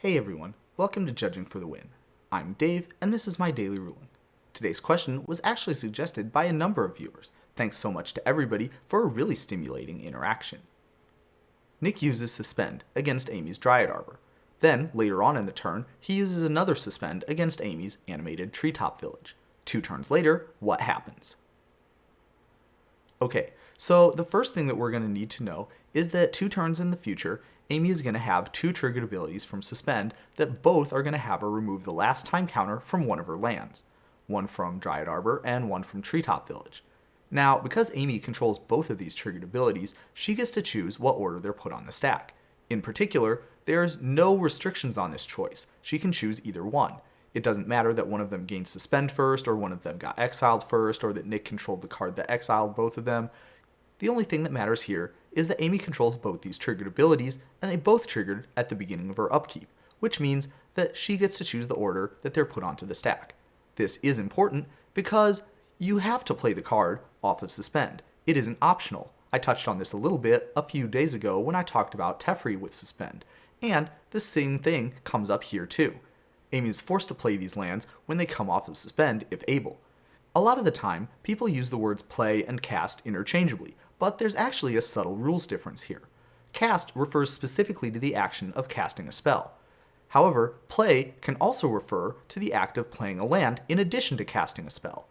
Hey everyone, welcome to Judging for the Win. I'm Dave, and this is my daily ruling. Today's question was actually suggested by a number of viewers. Thanks so much to everybody for a really stimulating interaction. Nick uses Suspend against Amy's Dryad Arbor. Then, later on in the turn, he uses another Suspend against Amy's animated treetop village. 2 turns later, what happens? Okay, so the first thing that we're going to need to know is that 2 turns in the future, Amy is going to have 2 triggered abilities from Suspend that both are going to have her remove the last time counter from one of her lands. One from Dryad Arbor and one from Treetop Village. Now, because Amy controls both of these triggered abilities, she gets to choose what order they're put on the stack. In particular, there's no restrictions on this choice. She can choose either one. It doesn't matter that one of them gained Suspend first, or one of them got exiled first, or that Nick controlled the card that exiled both of them. The only thing that matters here is that Amy controls both these triggered abilities, and they both triggered at the beginning of her upkeep, which means that she gets to choose the order that they're put onto the stack. This is important because you have to play the card off of Suspend. It isn't optional. I touched on this a little bit a few days ago when I talked about Teferi with Suspend, and the same thing comes up here too. Amy is forced to play these lands when they come off of Suspend if able. A lot of the time, people use the words play and cast interchangeably, but there's actually a subtle rules difference here. Cast refers specifically to the action of casting a spell. However, play can also refer to the act of playing a land in addition to casting a spell.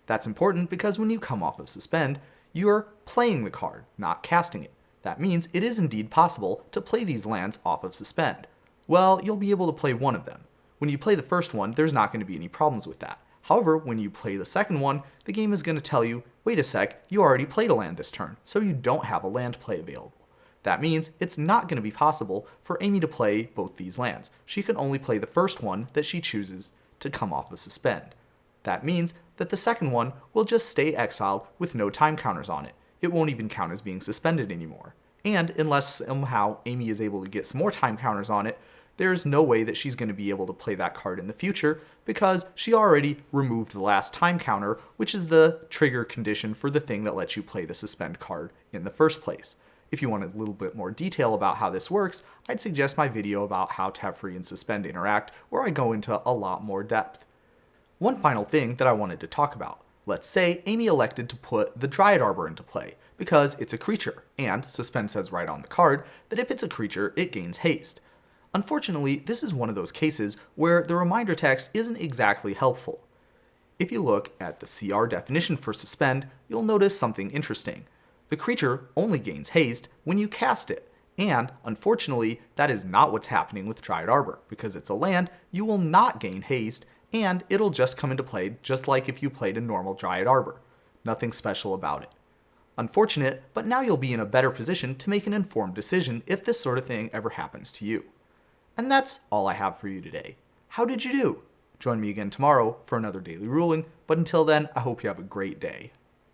That's important because when you come off of Suspend, you're playing the card, not casting it. That means it is indeed possible to play these lands off of Suspend. Well, you'll be able to play one of them. When you play the first one, there's not going to be any problems with that. However, when you play the second one, the game is going to tell you, wait a sec, you already played a land this turn, so you don't have a land play available. That means it's not going to be possible for Amy to play both these lands. She can only play the first one that she chooses to come off of Suspend. That means that the second one will just stay exiled with no time counters on it. It won't even count as being suspended anymore. And unless somehow Amy is able to get some more time counters on it, there's no way that she's going to be able to play that card in the future because she already removed the last time counter, which is the trigger condition for the thing that lets you play the Suspend card in the first place. If you want a little bit more detail about how this works, I'd suggest my video about how Teferi and Suspend interact, where I go into a lot more depth. One final thing that I wanted to talk about. Let's say Amy elected to put the Dryad Arbor into play, because it's a creature, and Suspend says right on the card that if it's a creature, it gains haste. Unfortunately, this is one of those cases where the reminder text isn't exactly helpful. If you look at the CR definition for Suspend, you'll notice something interesting. The creature only gains haste when you cast it, and unfortunately, that is not what's happening with Dryad Arbor. Because it's a land, you will not gain haste, and it'll just come into play just like if you played a normal Dryad Arbor. Nothing special about it. Unfortunate, but now you'll be in a better position to make an informed decision if this sort of thing ever happens to you. And that's all I have for you today. How did you do? Join me again tomorrow for another daily ruling, but until then, I hope you have a great day.